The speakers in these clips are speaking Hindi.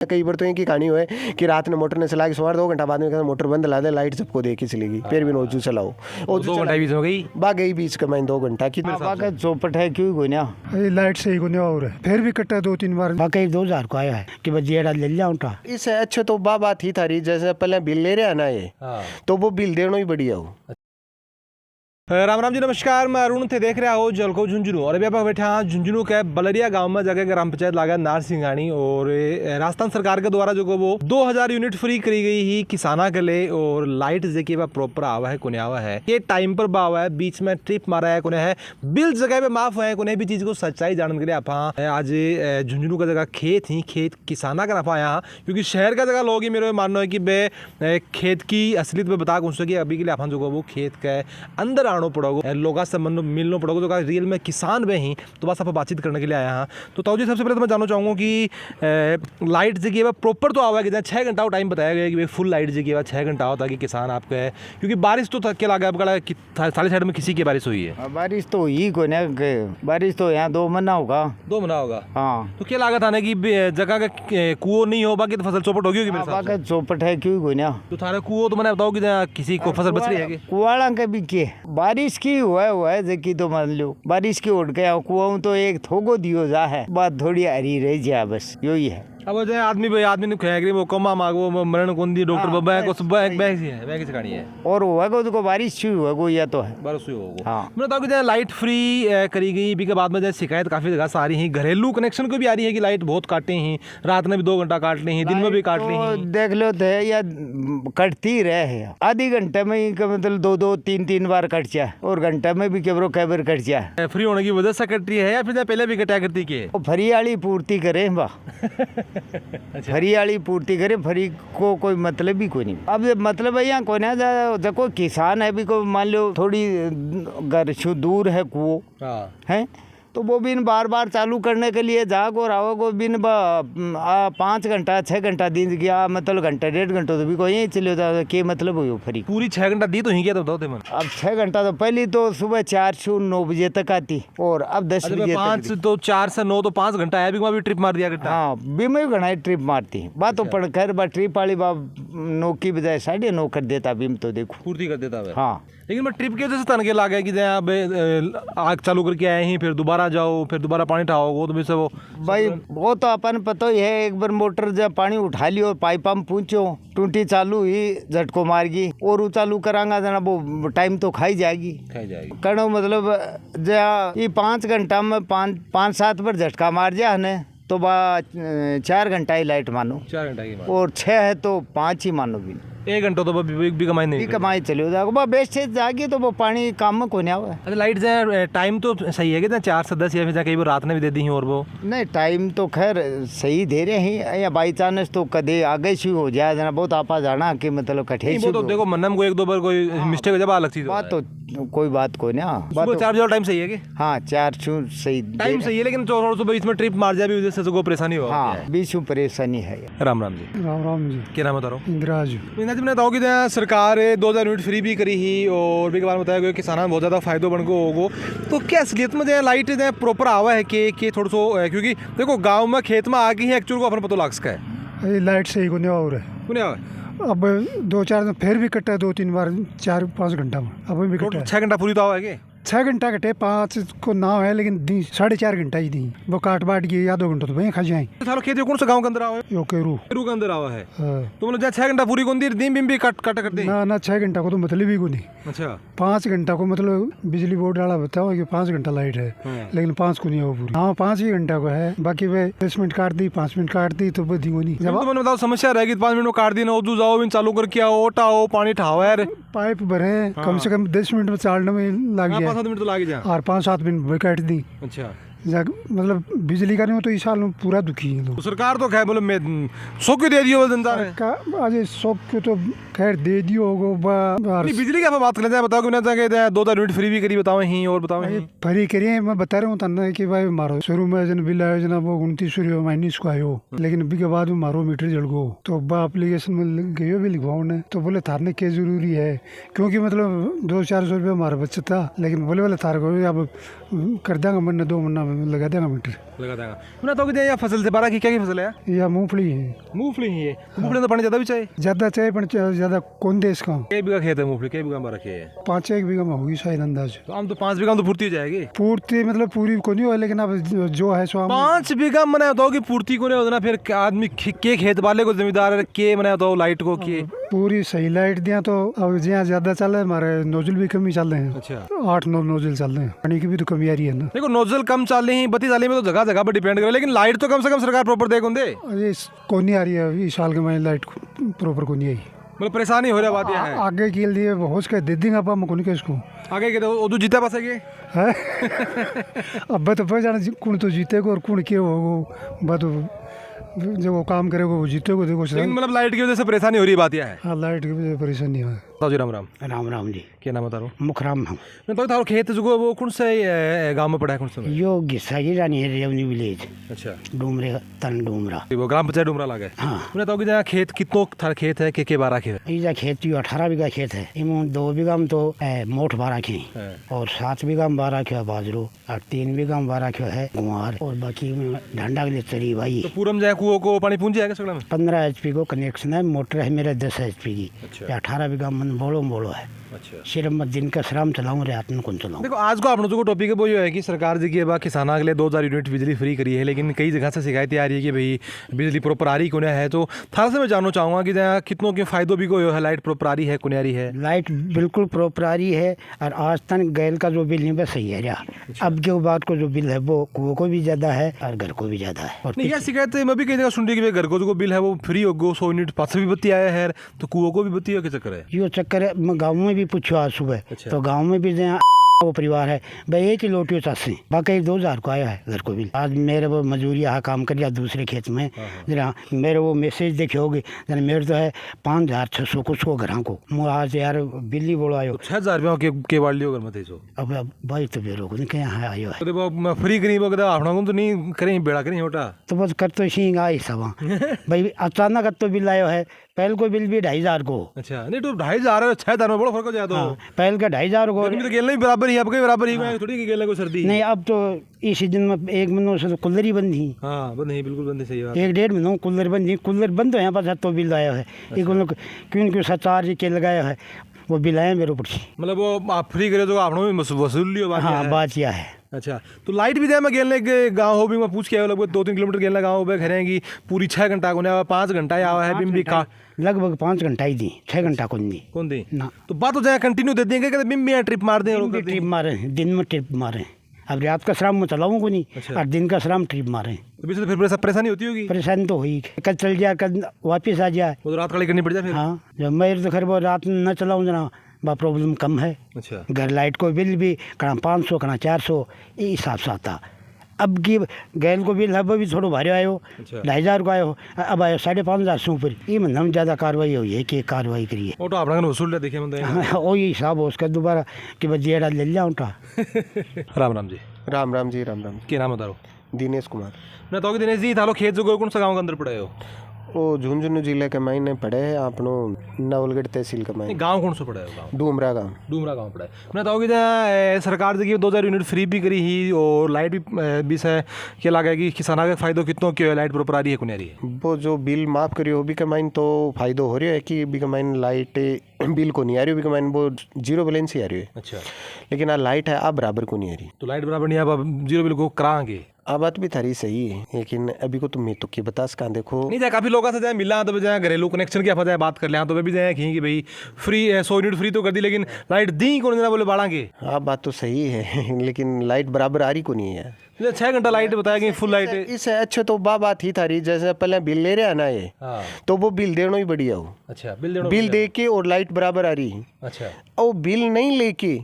कई बार तो एक ही कहानी हुआ है कि रात ने मोटर ने चला के सवार 2 घंटा बाद में कहता मोटर बंद ला दे, लाइट सबको देख के चलेगी, फिर भी नोजू चलाओ। और 2 घंटा बीच हो गई गई बीच का मैं 2 घंटा की चौपट है क्यों गोनिया लाइट से ही गोनिया और है, फिर भी कटा 2-3 बार। बाकी 2000 को आया है कि बजेड़ा ले लिया उठा। इससे अच्छे तो बात ही थारी, जैसे पहले बिल ले रहे ना ये तो वो बिल देना ही बढ़िया हो। राम राम जी, नमस्कार। मैं अरुण थे, देख रहा हो जलको झुंझुनू। और अभी आप बैठे हाँ झुंझुनू के बलरिया गांव में जगह ग्राम पंचायत लागा नार सिंगानी। और राजस्थान सरकार के द्वारा जो को वो 2000 यूनिट फ्री करी गई ही किसाना के लिए। और लाइट देखिए वह प्रॉपर आवा है कोने आवा है, ये टाइम पर बावा है, बीच में ट्रिप मारा है कोने है, बिल जगह पे माफ है कोने भी चीज़ को सच्चाई जानने के लिए आप आज झुंझुनू का जगह खेत ही खेत किसाना का नफा यहाँ, क्योंकि शहर का जगह लोग ही मेरे मानना है कि बे खेत की असलियत में बता कौन कि अभी के लिए आप जो वो खेत के अंदर पड़ोगे, लोगों से मिलना पड़ोगे, तो रियल में किसान वे ही तो बस आप बातचीत करने के लिए आया हाँ। तो ताऊ जी, सबसे पहले तो मैं जानना चाहूँगा कि लाइट जी प्रॉपर तो आवा कि 6 घंटा टाइम बताया गया कि फुल लाइट जी 6 घंटा होता कि किसान आपका है, क्योंकि बारिश तो थक के लगा आपका सारी साइड में किसी की बारिश हुई है? बारिश तो हुई को ना, बारिश तो यहाँ 2 महीना होगा। 2 महीना होगा हाँ। तो क्या लागत आने की जगह का कुओं नहीं हो बाकी तो फसल चौपट होगी मेरे साथ? चौपट है क्यों गोनिया, तो थारा कुओं तो मैंने बताओ कि किसी को फसल बच रही है? कुआड़ा के भी के बारिश की हुआ है जकी तो मान लो बारिश की उड़ गया कुआं तो एक थोगो दियो जा है, बात थोड़ी हरी रह जा, बस यही है। अब आदमी ने कहेगा वो कमा मांगो मरण कौन दी डॉक्टर बाबा है को सुबह एक बैग है बैग से कहानी है और हुआ को तो बारिश शुरू हुआ को या तो है बारिश हुई होगा। हाँ। मैंने बताऊँ कि लाइट फ्री करी गई भी के बाद में शिकायत काफ़ी जगह से आ रही है, घरेलू कनेक्शन को भी आ रही है कि लाइट बहुत काटते हैं, रात में भी 2 घंटा काट ली हैं, दिन में भी काट ली हैं। देख लो थे या कटती रहे आधी घंटे में ही मतलब 2-2 3-3 बार कट जाए और घंटे में भी कैबरो कैबर कट जाए। फ्री होने की वजह से कट रही है या फिर पहले भी कटा करती के फ्री वाली पूर्ति करे बा फ्री वाली पूर्ति करे, फ्री को कोई मतलब ही कोई नहीं। अब मतलब है यहाँ कोई ना देखो किसान है भी को मान लो थोड़ी घर से दूर है कुओं है तो वो बिन बार बार चालू करने के लिए जाग और आओ बिन 5 घंटा 6 घंटा दिन गया मतलब घंटा 1.5 घंटा तो भी कोई यही चले जाता के मतलब हो फ्री पूरी 6 घंटा दी तो ही क्या तो मन। अब 6 घंटा तो पहले तो सुबह 4 से 9 बजे तक आती और अब 10 बजे 5 तो 4 से 9 तो 5 घंटा है भी ट्रिप मार दिया करता। हाँ बीमा भी घना ट्रिप मारती बात तो पढ़ कर बा ट्रिप वाली बा 9 की बजाय 9:30 कर देता बीम तो देखो पूर्ति कर देता है। हाँ लेकिन मैं ट्रिप की वजह से तन के लगा कि आग चालू करके आए हैं फिर दोबारा जाओ फिर दोबारा पानी उठाओ वो तो वैसे वो भाई वो तो अपन पता ही है, एक बार मोटर जब पानी उठा लियो पाइपा में पूछो टूटी चालू हुई झटको मार गई और चालू करांगा जना वो टाइम तो खाई जाएगी करो मतलब ये 5 घंटा में 5-7 बार झटका मार जाए ने तो 4 घंटा ही लाइट मानो 4 घंटा की और 6 है तो 5 ही मानो भी 1 घंटा तो भी कमाई नहीं कमाई चली हो जाएगा बेस्ट से जाएगी तो वो पानी काम में कोने आवा। अच्छा लाइट जाए टाइम तो सही है कि 4 से 10 या फिर कई बार रात में भी दे दी और वो नहीं टाइम तो खैर सही दे रहे हैं या बाई चांस तो कदे आगे शुरू हो जाए जना बहुत आपा जाना कि मतलब कठे वो तो देखो मन में कोई 1-2 बार कोई मिस्टेक हो जाए अलग चीज बात तो कोई बात कोई ना बात 4 बजे टाइम सही है कि हाँ 4 सही टाइम सही है लेकिन सुबह बीच में ट्रिप मार जाए भी वजह से कोई परेशानी हो। हाँ बीच में परेशानी है। राम राम जी। राम राम जी। क्या नाम बता रहा हूँ? इंदिराज। मैंने बताओ कि सरकार 2000 यूनिट फ्री भी करी ही और भी के बारे में बताया गया किसानों बहुत ज़्यादा फायदो बन गो होगो, तो क्या असलियत में जो लाइट जो प्रॉपर आवा है कि थोड़ा सो क्योंकि देखो गांव में खेत में आ गई है एक्चुअल को अपन पता लग सका है लाइट से ही गुने और है अब 2-4 दिन फिर भी कटा 2-3 बार 4-5 घंटा में अब भी कटा 6 घंटा पूरी तो आवा है कि 6 घंटा कटे 5 को नाव है लेकिन 4.5 घंटा ही दी वो काट बाट गई या 2 घंटा तो वहीं खा जाए। सालो खेत कौन सा गांव के अंदर आवा है? यो केरू के अंदर आवा है। तो मतलब 6 घंटा पूरी कौन दी दिन बिम भी कट कर दे ना 6 घंटा को तो मतलब ही को नहीं। अच्छा 5 घंटा को मतलब बिजली बोर्ड वाला बताओ कि 5 घंटा लाइट है लेकिन 5 को नहीं हो पूरी। हाँ 5 ही घंटा को है बाकी वे 10 मिनट काट दी 5 मिनट काट दी तो बदी को नहीं। जब मैंने बताओ समस्या रहेगी 5 मिनट में काट दी ना उधर जाओ बिन चालू करके आओ टाओ पानी ठाओ यार पाइप भरे कम से कम 10 मिनट में चालने में लग गया 5-7 मिनट तो लग जाए और 5-7 मिनट काट दी। अच्छा मतलब बिजली का नहीं तो इस साल में पूरा दुखी है लोग। सरकार तो खैर बोले सौ क्यों दे दियो जनता ने आज 100 क्यों तो खैर दे दियो होगा। बिजली का बात कर बताओ कि 2000 यूनिट फ्री भी करी बताओ ही और बताओ फ्री करिए मैं बता रहा हूँ तना कि भाई मारो शुरू में जन बिल आयो जना वो 29 को आयो लेकिन अभी के बाद में मारो मीटर जल गो तो एप्लीकेशन में गयो भी लिखवाओ ने तो बोले थारने क्या जरूरी है क्योंकि मतलब 200-400 रुपया हमारा बचत था लेकिन बोले थार को अब कर देंगे मैंने 2 महीना लगा देगा मीटर। लगा देगा। मैं तो कि फसल से बारह की क्या की फसल है? या मूंगफली है। मूंगफली ही है। मूंगफली तो पानी ज़्यादा भी चाहिए? ज़्यादा चाहिए पर ज़्यादा कौन दे इसका। कई बीघा खेत है मूंगफली? कई बीघा में रखे है? 5-1 बीघा में होगी शायद अंदाज। तो हम तो 5 बीघा में तो पूर्ति हो जाएगी। पूर्ति मतलब पूरी को नहीं हो, लेकिन अब जो है सो 5 बीघा मना होता हो कि पूर्ति को नहीं होता ना, फिर आदमी के खेत वाले को जिम्मेदार के मना होता हो लाइट को के पूरी सही लाइट दिया। तो अब जहाँ ज़्यादा चल रहा है हमारे नोजल भी कम ही चल रहे हैं। अच्छा 8-9 नोजल चल रहे हैं, पानी की भी तो कमी आ रही है ना। देखो नोजल कम चल रही है, बत्ती चाली में तो जगह जगह पर डिपेंड करे, लेकिन लाइट तो कम से कम सरकार प्रॉपर दे कौन दे? अरे को नहीं आ रही है इस साल के महीने लाइट प्रॉपर को नहीं आई। मतलब परेशानी हो रहा बात यह है। आगे के लिए होश के दे देंगे आप हमको नहीं किसको आगे के तो जीता पास है अब तो पता जाना कौन तो जीतेगा और कौन क्या होगा। बात जो वो काम करेगा वो जीतेगा। देखो लेकिन मतलब लाइट की वजह से परेशानी हो रही बात यह है। हाँ लाइट की वजह से परेशानी है। जी राम राम। राम राम जी। क्या नाम बता रहा हूँ? मुखराम हम मैं तो थारो खेत जो वो कौन से गांव में पड़ा है? कौन सा? यो गिस्सागी रानी है रेवनी विलेज अच्छा डूमरे तन डूमरा वो ग्राम पंचायत डुमरा लगा है। हाँ। मैंने तो कि जहाँ खेत कितनों थारा खेत है के 12 खेत है? इजा खेत 18 बीघा खेत है। इमो 2 बीघा में तो मोठ 12 खे और 7 बीघा में 12 खे बाजरो और 3 बीघा में 12 खे है गुआर और बाकी में ढंडा के लिए चरी भाई। तो पूरम जाए कुओं को पानी पूंज जाएगा सगड़ा में? 15 HP को कनेक्शन है। मोटर है मेरा 10 HP की। अच्छा। 18 बीघा मन बोलो है। अच्छा सिर्फ मैं दिन का श्रम चलाऊँ रात में कौन चलाऊँ। देखो आज को आप जो टॉपिक है वो ये है कि सरकार जी की बात किसानों के लिए 2000 यूनिट बिजली फ्री करी है, लेकिन कई जगह से शिकायतें आ रही है कि भाई बिजली प्रॉपर आ रही को है। तो थारा से मैं जानना चाहूँगा कि जहाँ कितनों के फायदों भी को है, लाइट प्रॉपर आ रही है को रही है? लाइट बिल्कुल प्रॉपर आ रही है और आज तक गैल का जो बिल नहीं बस सही है रहा। अब के बाद को जो बिल है वो कुओं को भी ज़्यादा है और घर को भी ज़्यादा है। और नहीं यह शिकायत मैं भी कई जगह सुन रही कि घर को जो बिल है वो फ्री हो गो 100 यूनिट पास भी बत्ती आया है तो कुओं को भी बत्ती हो के चक्कर है। यो चक्कर है। मैं गाँव में भी पूछो आज सुबह। अच्छा। तो गांव में भी जहाँ वो परिवार है भाई एक ही लोटियो चासे बाकी 2000 को आया है घर को बिल। आज मेरे वो मजदूरी यहाँ काम कर दिया दूसरे खेत में जरा मेरे वो मैसेज देखे होगे जरा मेरे तो है 5600 कुछ को घर को मुझे आज यार बिल्ली बोलो आयो 6000 रुपया के वाड़ लियो घर में थे। अब भाई तो बेरो को नहीं यहाँ आयो है तो फ्री करी वो कहता आपना तो नहीं करें बेड़ा करें होटा तो बस कर तो सिंह आई सब भाई अचानक अब तो बिल आयो है। पहल को बिल भी 2500 को। अच्छा नहीं तो 2500 6000 में बड़ा फर्क हो जाए तो। हाँ, पहल का 2500 को। गर्मी तो गेलना भी बराबर ही आपके बराबर ही मैं थोड़ी कि गेलना को सर्दी नहीं अब तो इस सीजन में 1 महीनों से तो कूलर ही बंद ही। हाँ बंद नहीं बिल्कुल बंद सही बात। 1-1.5 महीनों कूलर बंद ही। कूलर बंद हो यहाँ पर तो बिल आया है। एक लोग क्यों 7-4 के लगाया है वो बिल आया मेरे ऊपर से। मतलब वो आप फ्री करे तो आपने वसूल लियो बात। हाँ बात यह है। अच्छा तो लाइट भी जाए मैं गेलने के गाँव हो भी मैं पूछ के आया लगभग 2-3 किलोमीटर गेलना गाँव हो घरेंगी पूरी 6 घंटा को नहीं 5 घंटा आवा है बिम्बी का लगभग 5 घंटा ही दी 6 घंटा कौन दी कौन दी ना। तो बात हो जाए कंटिन्यू दे देंगे कि बिम्बी ट्रिप मार दें ट्रिप मारे दिन में ट्रिप मारे। अब रात का श्राम में चलाऊँ को नहीं। अच्छा। और दिन का श्राम ट्रिप मारे तो बीच में फिर परेशानी होती होगी? परेशानी तो हुई कल चल जाए कल वापिस आ जाए वो तो रात खड़ी करनी पड़ जाए फिर। हाँ जब मैं तो खैर वो रात न चलाऊँ जना बा प्रॉब्लम कम है। अच्छा घर लाइट को बिल भी कड़ा 500 कड़ा 400 ये हिसाब से आता। अब की गैल को बिल अब भी थोड़ा भारी आयो। अच्छा 2500 को आयो अब आयो 5500 से ऊपर। ये मतलब ज़्यादा कार्रवाई हुई है कि कार्रवाई करिए वो तो आपने वसूल लिया देखे मैं वो ये हिसाब हो उसका दोबारा कि बस जेड़ा ले लिया उठा। राम राम जी। राम राम जी राम राम। क्या नाम बता रहा हूँ? दिनेश कुमार। मैं तो दिनेश जी थालो खेत जो कौन सा गाँव के अंदर पड़े हो? वो झुंझुनू जिले के मायने पड़े है आपनो नवलगढ़ तहसील के मायने। गाँव कौन सा पड़ा है? गाँव डूमरा गाँव। डूमरा गाँव पड़ा है। मैं तो सरकार देखिए 2000 यूनिट फ्री भी करी ही और लाइट भी से क्या लगा कि किसानों के फायदो कितनों क्यों है लाइट प्रॉपर आ रही है को नहीं आ रही है? वो जो बिल माफ़ करी हो भी के मायने तो फायदो हो रही है कि भी के मायने लाइट बिल को नहीं आ रही भी के मायने वो 0 बैलेंस ही आ रही है। अच्छा लेकिन लाइट है अब बराबर को नहीं आ रही। तो लाइट बराबर नहीं आप 0 बिल को कराएंगे? बात भी थारी सही है लेकिन अभी को तुम तो की बता सका देखो नहीं जाए काफ़ी लोगों से जाए मिला तो जाए घरेलू कनेक्शन की जाए बात कर लिया तो वे भी जाए कि भाई फ्री 100 यूनिट फ्री तो कर दी लेकिन लाइट दी कौन देना बोले बाढ़ांगे। हाँ बात तो सही है लेकिन लाइट बराबर आ रही को नहीं है। 6 घंटा लाइट बताया कि फुल लाइट है। इससे अच्छे तो बात ही थारी जैसे पहले बिल ले रहे हैं ना ये हाँ। तो वो बिल देना ही बढ़िया हो। अच्छा बिल दे के और लाइट बराबर आ रही। अच्छा और बिल नहीं लेके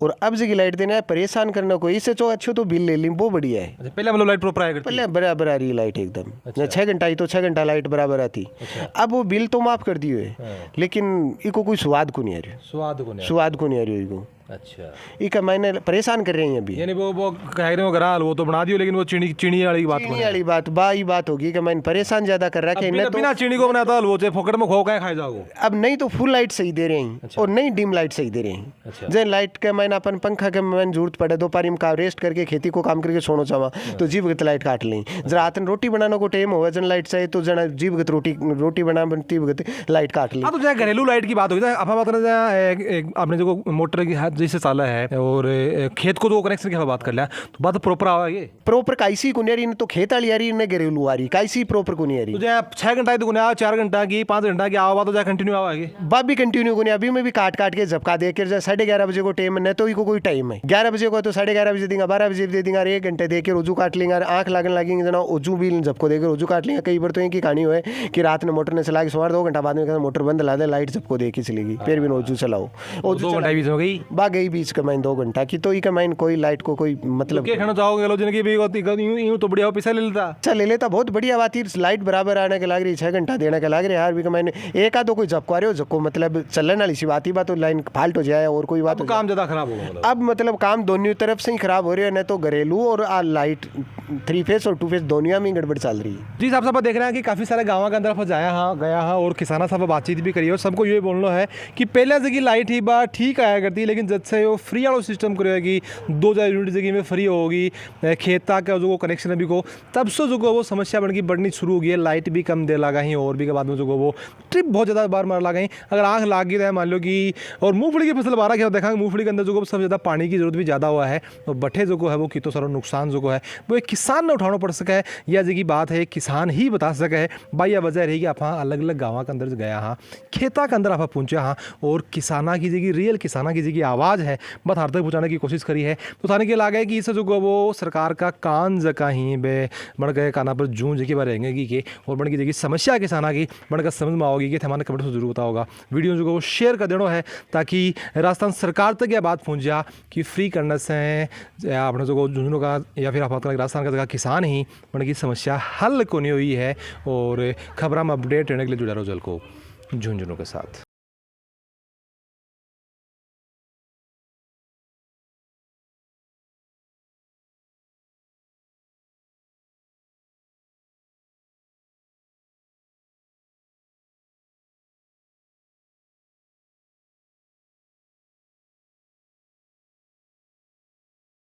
और अब जगह लाइट देना है परेशान करना को इससे जो अच्छे तो बिल ले ली वो बढ़िया है। अच्छा पहले मतलब लाइट प्रॉपर आया करती पहले बराबर आ रही है लाइट एकदम। अच्छा। 6 घंटा ही तो 6 घंटा लाइट बराबर आती। अच्छा। अब वो बिल तो माफ कर दिए हाँ। लेकिन इको कोई स्वाद को नहीं आ रही। स्वाद को नहीं स्वाद को नहीं आ रही इको अच्छा, इका मैंने परेशान कर रही हैं अभी। यानी वो कह रहे हो गराल वो तो बना दियो, लेकिन वो चीनी वाली बात चीनी वाली बात बाई बात होगी कि मैंने परेशान ज्यादा कर रखा है। बिना, तो बिना चीनी को बनाता हलवो चाहे फोकट में खो के खाए जाओ। अब नहीं तो फुल लाइट सही दे रहे हैं और नहीं डिम लाइट सही दे रहे हैं। अच्छा। जैसे लाइट के मैंने अपन पंखा के मैंने जरूरत पड़े दोपहर में का रेस्ट करके खेती को काम करके छोड़ो चावा तो जीव गत लाइट काट लें। जरा हाथ रोटी बनाने को टाइम हो जन लाइट चाहिए तो जना जीव गत रोटी बना बनती वक्त लाइट काट ली। हाँ, तो जहाँ घरेलू लाइट की बात होगी आप बात करें जहाँ आपने जो मोटर की हाथ जैसे चाला है और खेत को जो कनेक्शन की बात कर लिया तो बात प्रॉपर आवा ये प्रॉपर काइसी कुनियारी ने तो खेत वाली आ रही ने घरेलू आ रही काइसी प्रॉपर कुनियारी तो जहाँ 6 घंटा की गुना 4 घंटा की 5 घंटा की आवा तो जहाँ कंटिन्यू आवा है बाप भी कंटिन्यू कुनिया अभी में भी काट के झपका दे के 11:30 बजे को टाइम है तो इको कोई टाइम है 11 बजे को तो 11:30 बजे देंगे 12 बजे दे देंगे 1 घंटे दे के रोजू काट लेंगे आँख लागने लगेंगे जना ओजू भी झपको देकर रोजू काट लेंगे। कई बार तो इनकी कहानी हुए कि रात में मोटर ने चला के सुमार 2 घंटा बाद में मोटर बंद ला दे लाइट झपको दे के चलेगी फिर भी रोजू चलाओ 2 घंटा बीच हो गई बा गई बीच कमाइन 2 घंटा की तो कमाइन कोई लाइट को कोई मतलब क्या कहना चाहोगे लोग जिनकी भी यूं तो बढ़िया पैसा ले लेता अच्छा ले लेता बहुत बढ़िया बात है। लाइट बराबर आने के लाग रही 6 घंटा देने के लाग रही यार भी कमाइन एक आधो कोई झपको आ रहे हो झपको मतलब चलने वाली सी बात ही बात तो लाइन फाल्ट हो जाए और कोई बात काम ज्यादा खराब होगा अब मतलब काम दोनों तरफ से ही खराब हो रहे हैं। न तो घरेलू और लाइट 3 फेस और 2 फेस दोनों में गड़बड़ चल रही है। जी साहब साहब देख रहे हैं कि काफ़ी सारे गाँव के अंदर आप गया हाँ और किसाना साहब बातचीत भी करी और सबको ये बोलना है कि पहले जगह लाइट ही बात ठीक आया करती लेकिन जब से वो फ्री वाला सिस्टम करेगी 2000 यूनिट जगह में फ्री होगी खेता का जो कनेक्शन अभी को तब से जो वो समस्या बढ़नी शुरू हो गई है। लाइट भी कम दे लगा ही और भी के बाद में जो वो ट्रिप बहुत ज़्यादा बार मार लगा ही अगर आँख लाग गई है मान लो कि और मूंगफली की फसल बारह क्या देखा मूंगफली के अंदर जो सबसे ज़्यादा पानी की जरूरत भी ज़्यादा हुआ है और बठे जो है वो की तो सारा नुकसान जो है वो एक किसान ने उठाना पड़ सका है। यह जगह बात है किसान ही बता सका है भाई यह वजह रहेगी आप हाँ अलग अलग गाँव के अंदर गया हाँ खेता के अंदर आप पहुँचे हाँ और किसाना की जगह रियल किसाना की जगह आवाज़ है बस हर तक पहुँचाने की कोशिश करी है तो थाने के लाग है कि इससे जो वो सरकार का कान जका ही बे बढ़ गए काना पर जूं जगह पर रहेंगे कि और बढ़ की जगह समस्या किसाना की बढ़कर समझ में आओगी कि हमारे कमेंट से जरूर पता होगा वीडियो जो वो शेयर कर देना है ताकि राजस्थान सरकार तक यह बात पहुँच जा कि फ्री करने से अपने जो झुंझुनू का या फिर आप राजस्थान का जगह किसान ही बढ़ की समस्या हल को नहीं हुई है। और खबर में अपडेट रहने के लिए जुड़ा रहो जल को झुंझुनू के साथ।